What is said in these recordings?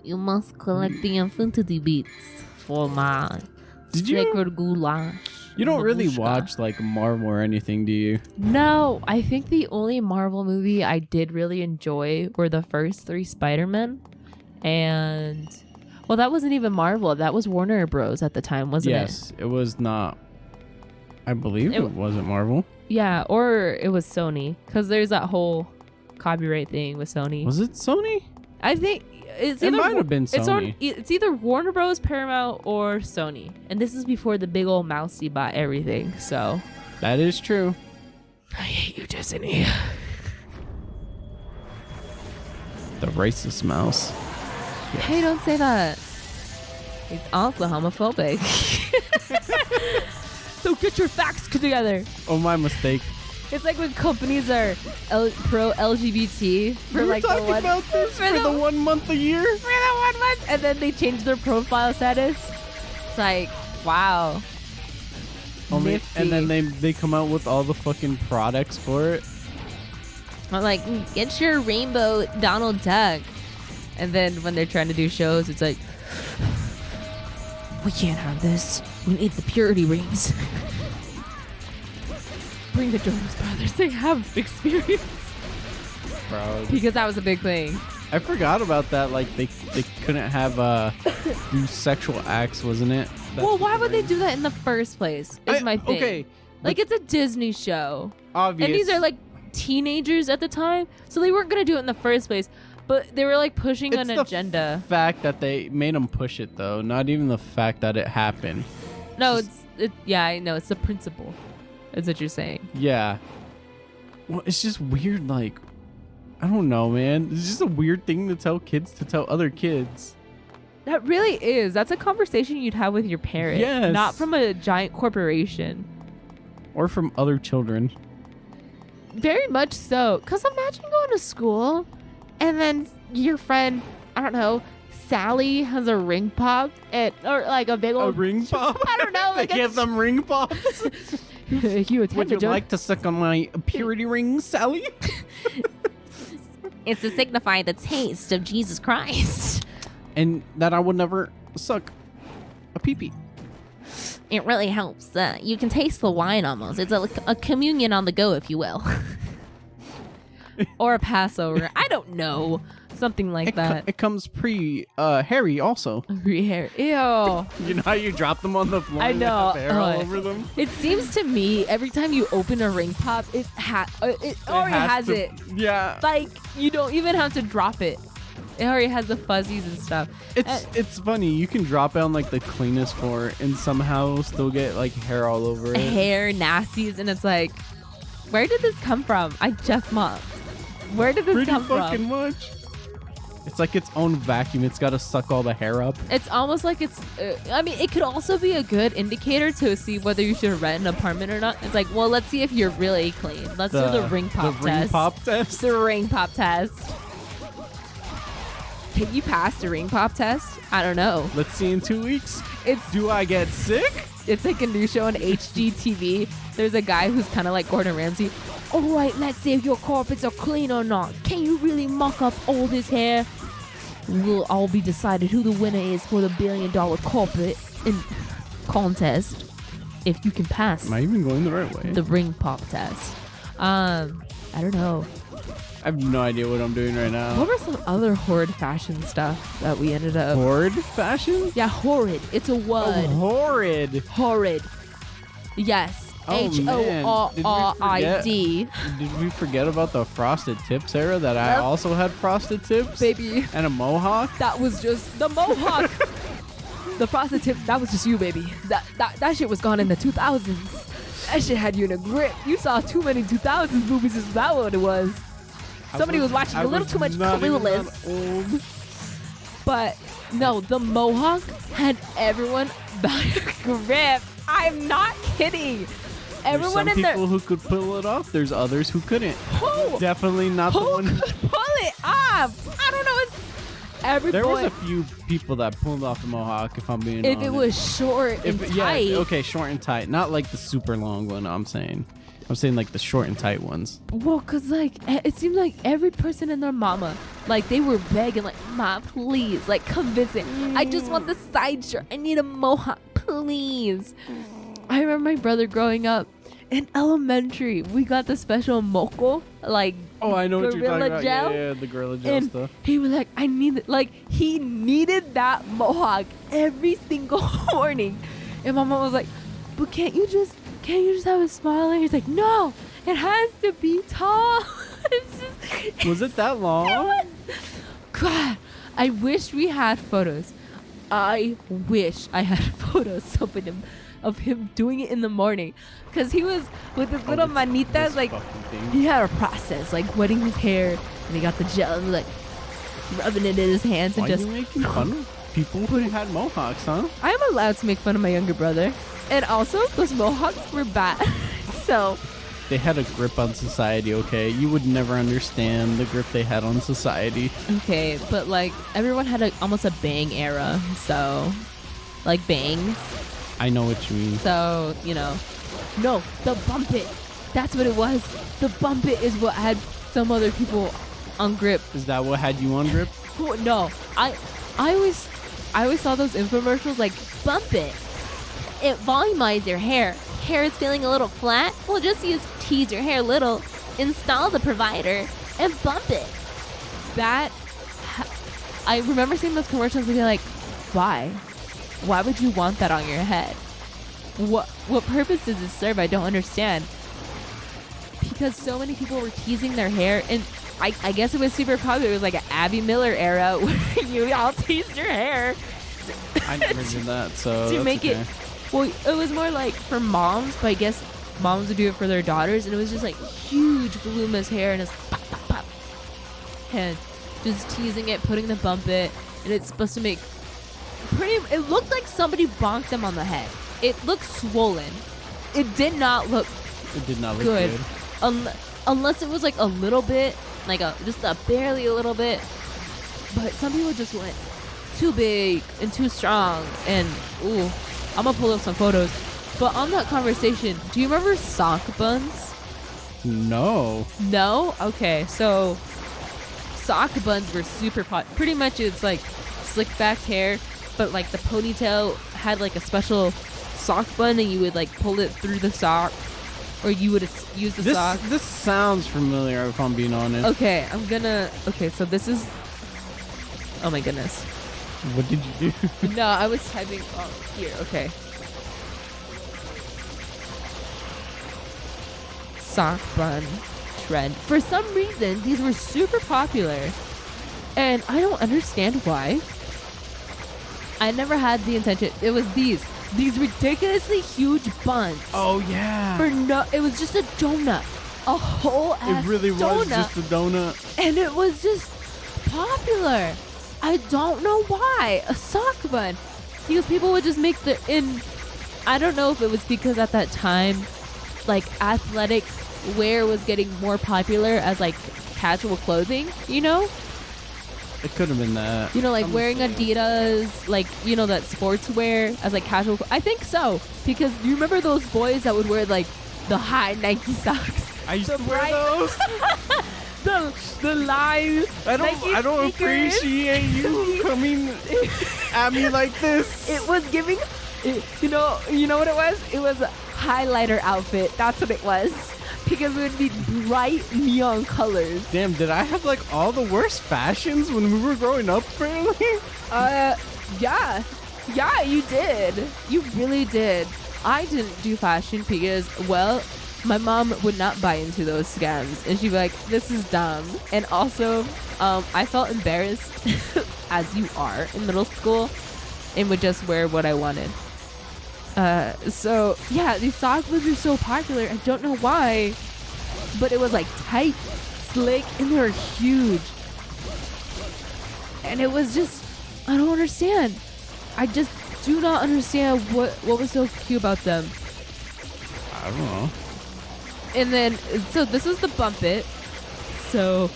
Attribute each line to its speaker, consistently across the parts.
Speaker 1: You must collect the infinity beats for my
Speaker 2: Did you-
Speaker 1: sacred goulash.
Speaker 2: You don't really
Speaker 1: Babushka.
Speaker 2: watch like Marvel or anything, do you?
Speaker 3: No, I think the only Marvel movie I did really enjoy were the first 3 Spider-Man. And, well, that wasn't even Marvel. That was Warner Bros. At the time, wasn't it?
Speaker 2: Yes, it was not. I believe it wasn't Marvel.
Speaker 3: Yeah, or it was Sony. Because there's that whole copyright thing with Sony.
Speaker 2: Was it Sony?
Speaker 3: I think it's
Speaker 2: It
Speaker 3: either
Speaker 2: might have been
Speaker 3: It's,
Speaker 2: Sony.
Speaker 3: it's either Warner Bros, Paramount, or Sony. And this is before the big old mousey bought everything. So
Speaker 2: That is true.
Speaker 3: I hate you, Disney.
Speaker 2: The racist mouse.
Speaker 3: Hey, don't say that. He's also homophobic. So get your facts together.
Speaker 2: Oh, my mistake.
Speaker 3: It's like when companies are pro LGBT for
Speaker 2: We were
Speaker 3: like the
Speaker 2: talking
Speaker 3: one
Speaker 2: about this for the 1 month a year.
Speaker 3: for the 1 month, and then they change their profile status. It's like, wow. Nifty.
Speaker 2: And then they come out with all the fucking products for it.
Speaker 3: I'm like, get your rainbow Donald Duck. And then when they're trying to do shows, it's like, we can't have this. We need the purity rings. Bring the Jonas Brothers. They have experience.
Speaker 2: Bro,
Speaker 3: Because that was a big thing.
Speaker 2: I forgot about that. Like they couldn't have do sexual acts, wasn't it?
Speaker 3: Well, why would they do that in the first place? Is my thing.
Speaker 2: Okay,
Speaker 3: Like, it's a Disney show.
Speaker 2: obvious.
Speaker 3: And these are like teenagers at the time. So they weren't going to do it in the first place. But they were like pushing an
Speaker 2: It's the
Speaker 3: agenda.
Speaker 2: fact that they made them push it though, not even the fact that it happened.
Speaker 3: No, yeah, I know. It's the principle. Is what you're saying.
Speaker 2: Yeah. Well, it's just weird. Like, I don't know, man. It's just a weird thing to tell kids to tell other kids.
Speaker 3: That really is. That's a conversation you'd have with your parents.
Speaker 2: Yes.
Speaker 3: Not from a giant corporation.
Speaker 2: Or from other children.
Speaker 3: Very much so. Because imagine going to school and then your friend, I don't know, Sally has a ring pop or like a big
Speaker 2: A
Speaker 3: old
Speaker 2: ring pop?
Speaker 3: I don't know.
Speaker 2: They
Speaker 3: Like
Speaker 2: give them ring pops.
Speaker 3: you
Speaker 2: Would
Speaker 3: attended
Speaker 2: you
Speaker 3: Joe-
Speaker 2: like to suck on my purity ring, Sally?
Speaker 1: It's to signify the taste of Jesus Christ.
Speaker 2: And that I would never suck a pee-pee.
Speaker 1: It really helps. You can taste the wine almost. It's a communion on the go, if you will.
Speaker 3: or a Passover. I don't know. Something like that.
Speaker 2: It comes pre-hairy also.
Speaker 3: Hair. Ew.
Speaker 2: You know how you drop them on the floor
Speaker 3: I
Speaker 2: and they
Speaker 3: know.
Speaker 2: have hair all
Speaker 3: Oh.
Speaker 2: over them?
Speaker 3: It seems to me every time you open a ring pop, it already has it.
Speaker 2: Yeah.
Speaker 3: Like you don't even have to drop it. It already has the fuzzies and stuff.
Speaker 2: It's funny. You can drop it on like the cleanest floor and somehow still get like hair all over it.
Speaker 3: Hair nasties, and it's like, where did this come from? I just mopped. Where did this
Speaker 2: Pretty
Speaker 3: come
Speaker 2: fucking
Speaker 3: from?
Speaker 2: much. It's like its own vacuum. It's got to suck all the hair up.
Speaker 3: It's almost like it's. I mean, it could also be a good indicator to see whether you should rent an apartment or not. It's like, well, let's see if you're really clean. Let's do the ring pop
Speaker 2: The ring
Speaker 3: test.
Speaker 2: pop test.
Speaker 3: The ring pop test. Can you pass the ring pop test? I don't know.
Speaker 2: Let's see in 2 weeks.
Speaker 3: It's
Speaker 2: Do I get sick?
Speaker 3: it's like a new show on HGTV. There's a guy who's kind of like Gordon Ramsay. All right, let's see if your carpets are clean or not. Can you really muck up all this hair? We'll all be decided who the winner is for the $1 billion carpet in contest. If you can pass
Speaker 2: Am I even going the right way?
Speaker 3: the ring pop test. I don't know.
Speaker 2: I have no idea what I'm doing right now.
Speaker 3: What were some other horrid fashion stuff that we ended up?
Speaker 2: Horde fashion?
Speaker 3: Yeah, horrid. It's a
Speaker 2: Oh,
Speaker 3: word.
Speaker 2: horrid.
Speaker 3: Horrid. Yes.
Speaker 2: Oh, man.
Speaker 3: HORRID.
Speaker 2: Did we forget about the frosted tips era that I
Speaker 3: Nope.
Speaker 2: also had frosted tips?
Speaker 3: Baby,
Speaker 2: And a mohawk?
Speaker 3: that was just the mohawk. The frosted tip, that was just you, baby. That shit was gone in the 2000s. That shit had you in a grip. You saw too many 2000s movies. Is that what it was? Somebody was watching a little too much
Speaker 2: not even that
Speaker 3: Clueless.
Speaker 2: old.
Speaker 3: But no, the mohawk had everyone by a grip. I'm not kidding.
Speaker 2: There's
Speaker 3: Everyone
Speaker 2: some
Speaker 3: in there.
Speaker 2: people who could pull it off. There's others who couldn't.
Speaker 3: Who?
Speaker 2: Definitely not the
Speaker 3: Who
Speaker 2: one.
Speaker 3: could pull it off? I don't know. It's every
Speaker 2: There was
Speaker 3: boy.
Speaker 2: a few people that pulled off the mohawk, if I'm being
Speaker 3: If
Speaker 2: honest.
Speaker 3: it was short and
Speaker 2: yeah,
Speaker 3: tight.
Speaker 2: okay, short and tight. Not like the super long one, I'm saying. I'm saying like the short and tight ones.
Speaker 3: Well, cause like it seemed like every person and their mama, like they were begging, like, "Ma, please, like, come visit. I just want the side shirt. I need a mohawk, please." I remember my brother growing up in elementary. We got the special moco, like,
Speaker 2: Oh, I know what you're talking
Speaker 3: Gorilla
Speaker 2: about.
Speaker 3: Gel?
Speaker 2: Yeah, the Gorilla Gel
Speaker 3: and
Speaker 2: stuff.
Speaker 3: he was like, "I need it." Like, he needed that mohawk every single morning, and my mom was like, "But can't you just have a smaller?" He's like, "No, it has to be tall." It's just,
Speaker 2: Was it that long?
Speaker 3: God, I wish we had photos. I wish I had photos of him doing it in the morning, because he was with his little manitas,
Speaker 2: This
Speaker 3: like,
Speaker 2: fucking thing.
Speaker 3: he had a process, like wetting his hair, and he got the gel and like rubbing it in his hands and
Speaker 2: Why
Speaker 3: just.
Speaker 2: are you making fun of people who had mohawks, huh?
Speaker 3: I am allowed to make fun of my younger brother, and also those mohawks were bad. So
Speaker 2: They had a grip on society, okay? You would never understand the grip they had on society.
Speaker 3: okay, but like everyone had almost a bang era, so like bangs.
Speaker 2: I know what you mean.
Speaker 3: So, no, the bump it. That's what it was. The bump it is what had some other people on grip.
Speaker 2: Is that what had you on grip?
Speaker 3: Oh, no, I always saw those infomercials like,
Speaker 1: Bump it. It volumizes your hair. Hair is feeling a little flat? Well, just tease your hair a little, install the provider, and bump it.
Speaker 3: I remember seeing those commercials and be like, why? Why would you want that on your head? What purpose does it serve? I don't understand. Because so many people were teasing their hair, and I guess it was super popular. It was like an Abby Miller era where you all teased your hair
Speaker 2: I never did that, so
Speaker 3: to
Speaker 2: that's
Speaker 3: make
Speaker 2: okay.
Speaker 3: it. Well, it was more like for moms, but I guess moms would do it for their daughters, and it was just like huge voluminous hair, and it's pop, pop, pop, and just teasing it, putting the bump it, and it's supposed to make it looked like somebody bonked them on the head. It looked swollen. It did not look
Speaker 2: It did not look
Speaker 3: good.
Speaker 2: good.
Speaker 1: Unless it was like a little bit, like just a barely a little bit.
Speaker 3: But some people just went too big and too strong, and ooh, I'm gonna pull up some photos. But on that conversation, do you remember sock buns?
Speaker 2: No.
Speaker 3: No? Okay, so sock buns were super pretty much it's like slick backed hair, but like the ponytail had like a special sock bun, and you would like pull it through the sock, or you would use the sock.
Speaker 2: This sounds familiar, if I'm being honest.
Speaker 3: Okay, so this is, oh my goodness.
Speaker 2: What did you do?
Speaker 3: No, I was typing, here, okay. Sock bun trend. For some reason, these were super popular, and I don't understand why. I never had the intention. It was these ridiculously huge buns.
Speaker 2: Oh, yeah.
Speaker 3: It was just a donut, a whole ass
Speaker 2: It really was
Speaker 3: donut,
Speaker 2: just a donut.
Speaker 3: and it was just popular. I don't know why. A sock bun, because people would just make I don't know if it was because at that time, like, athletic wear was getting more popular as like casual clothing,
Speaker 2: It could have been that.
Speaker 3: like
Speaker 2: I'm
Speaker 3: wearing
Speaker 2: saying.
Speaker 3: Adidas, like, that sportswear as like casual. I think so, because you remember those boys that would wear like the high Nike socks,
Speaker 2: I used
Speaker 3: the
Speaker 2: to wear
Speaker 3: bright-
Speaker 2: those.
Speaker 3: the line.
Speaker 2: I
Speaker 3: Nike
Speaker 2: don't
Speaker 3: sneakers.
Speaker 2: appreciate you coming at me like this.
Speaker 3: It was giving, you know what it was? It was a highlighter outfit. That's what it was, because it would be bright neon colors.
Speaker 2: Damn, did I have like all the worst fashions when we were growing up, apparently?
Speaker 3: Yeah, you did. You really did. I didn't do fashion because, well, my mom would not buy into those scams, and she'd be like, "This is dumb." And also, I felt embarrassed, as you are in middle school, and would just wear what I wanted. So yeah, these sock boots are so popular. I don't know why, but it was like tight, slick, and they were huge. And it was just, I don't understand. I just do not understand what was so cute about them.
Speaker 2: I don't know.
Speaker 3: And then, so this is the bump it. So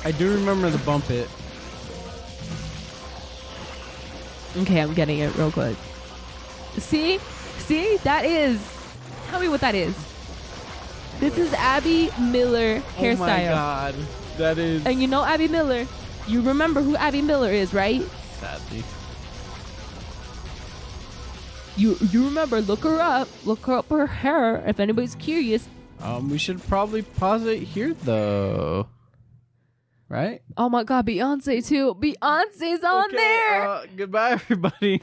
Speaker 2: I do remember the bump it.
Speaker 3: okay, I'm getting it real quick. See, that is. Tell me what that is. This is Abby Miller hairstyle.
Speaker 2: Oh my god. That is
Speaker 3: And you know Abby Miller. You remember who Abby Miller is, right?
Speaker 2: sadly.
Speaker 3: You remember, look her up her hair if anybody's curious.
Speaker 2: We should probably pause it here though. Right?
Speaker 3: Oh my god, Beyonce too. Beyonce's on there.
Speaker 2: Goodbye everybody.